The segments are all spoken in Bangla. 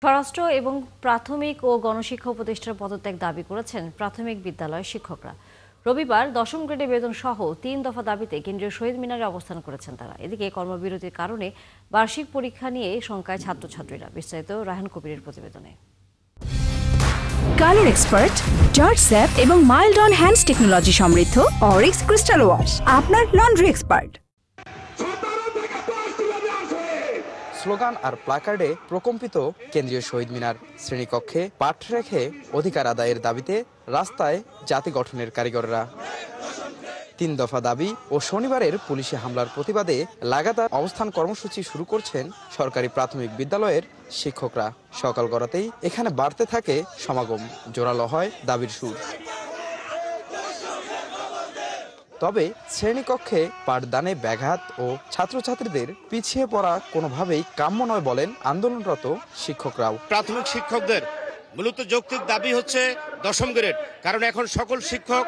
স্বরাষ্ট্র এবং প্রাথমিক ও গণশিক্ষা উপদেষ্টার পদত্যাগ দাবি করেছেন প্রাথমিক বিদ্যালয়ের শিক্ষকরা। রবিবার 10ম গ্রেডে বেতন সহ 3 দফা দাবিতে কেন্দ্রীয় শহীদ মিনারে অবস্থান করেছেন তারা। এদিকে কর্মবিরতির কারণে বার্ষিক পরীক্ষা নিয়ে শঙ্কায় ছাত্রছাত্রীরা। বিস্তারিত রায়হান কবিরের প্রতিবেদনে। কালার এক্সপার্ট, জর্জ স্যাপ এবং মাইল্ড অন হ্যান্ডস টেকনোলজি সমৃদ্ধ অরিক্স ক্রিস্টাল ওয়াশ আপনার লন্ড্রি এক্সপার্ট। স্লোগান আর প্লাকার্ডে প্রকম্পিত কেন্দ্রীয় শহীদ মিনার। শ্রেণীকক্ষে পাঠ রেখে অধিকার আদায়ের দাবিতে রাস্তায় জাতি গঠনের কারিগররা। 3 দফা দাবি ও শনিবারের পুলিশি হামলার প্রতিবাদে লাগাতার অবস্থান কর্মসূচি শুরু করছেন সরকারি প্রাথমিক বিদ্যালয়ের শিক্ষকরা। সকাল গড়াতেই এখানে বাড়তে থাকে সমাগম, জোরালো হয় দাবির সুর। তবে শ্রেণীকক্ষে পাঠদানে ব্যাঘাত ও ছাত্রছাত্রীদের পিছিয়ে পড়া কোনোভাবেই কাম্য নয় বলেন আন্দোলনরত শিক্ষকরাও। প্রাথমিক শিক্ষকদের মূলত যৌক্তিক দাবি হচ্ছে 10ম গ্রেড, কারণ এখন সকল শিক্ষক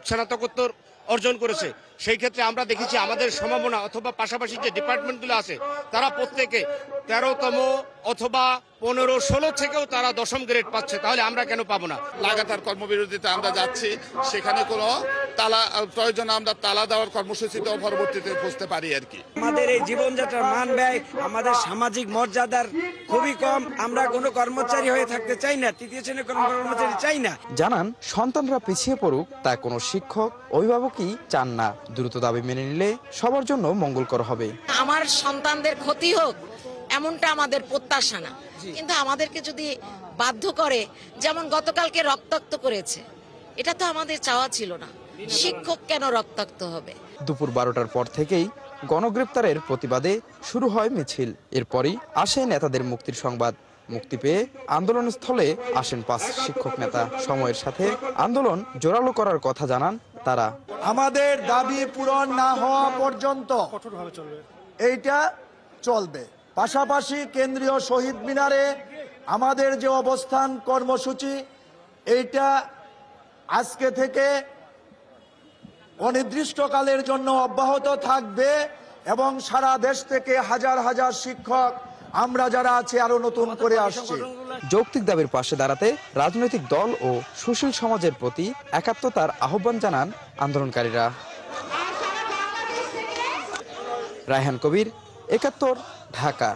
স্নাতকোত্তর অর্জন করেছে। সেই ক্ষেত্রে আমরা দেখেছি আমাদের সম্ভাবনা অথবা পাশাপাশি যে ডিপার্টমেন্টগুলো আছে তারা প্রত্যেকে 13তম অথবা 15-16 থেকেও তারা 10ম গ্রেড পাচ্ছে, তাহলে আমরা কেন পাবো না? লাগাতার কর্মবিরতিতে আমরা যাচ্ছি, সেখানে কোনো তালা প্রয়োজনে আমরা তালা দেওয়ার কর্মসূচিতেও পরবর্তীতে বুঝতে পারি আর কি। আমাদের এই জীবনযাত্রার মান ব্যয়, আমাদের সামাজিক মর্যাদার খুবই কম। আমরা কোনো কর্মচারী হয়ে থাকতে চাই না, তৃতীয় শ্রেণীর কোনো কর্মচারী চাই না। জানান সন্তানরা পিছিয়ে পড়ুক তা কোনো শিক্ষক অভিভাবকই চান না। দ্রুত দাবি মেনে নিলে সবার জন্য মঙ্গলকর হবে। আমার সন্তানদের ক্ষতি হোক এমনটা আমাদের প্রত্যাশা না, কিন্তু আমাদেরকে যদি বাধ্য করে, যেমন গতকালকে রক্তাক্ত করেছে, এটা তো আমাদের চাওয়া ছিল না। শিক্ষক কেন রক্তাক্ত হবে? দুপুর 12টার পর থেকেই গণগ্রেপ্তারের প্রতিবাদে শুরু হয় মিছিল। এরপরই আসে নেতাদের মুক্তির সংবাদ। মুক্তি পেয়ে আন্দোলনস্থলে আসেন 5 শিক্ষক নেতা। সময়ের সাথে আন্দোলন জোরালো করার কথা জানান তারা। আমাদের দাবি পূরণ না হওয়া পর্যন্ত এইটা চলবে। পাশাপাশি কেন্দ্রীয় শহীদ মিনারে আমাদের যে অবস্থান কর্মসূচি, এইটা আজকে থেকে অনির্দিষ্টকালের জন্য অব্যাহত থাকবে এবং সারা দেশ থেকে হাজার হাজার শিক্ষক আমরা যারা আছে আরো নতুন করে আসছে। যৌক্তিক দাবির পাশে দাঁড়াতে রাজনৈতিক দল ও সুশীল সমাজের প্রতি একাত্মতার আহ্বান জানান আন্দোলনকারীরা। রায়হান কবির, 71, ঢাকা।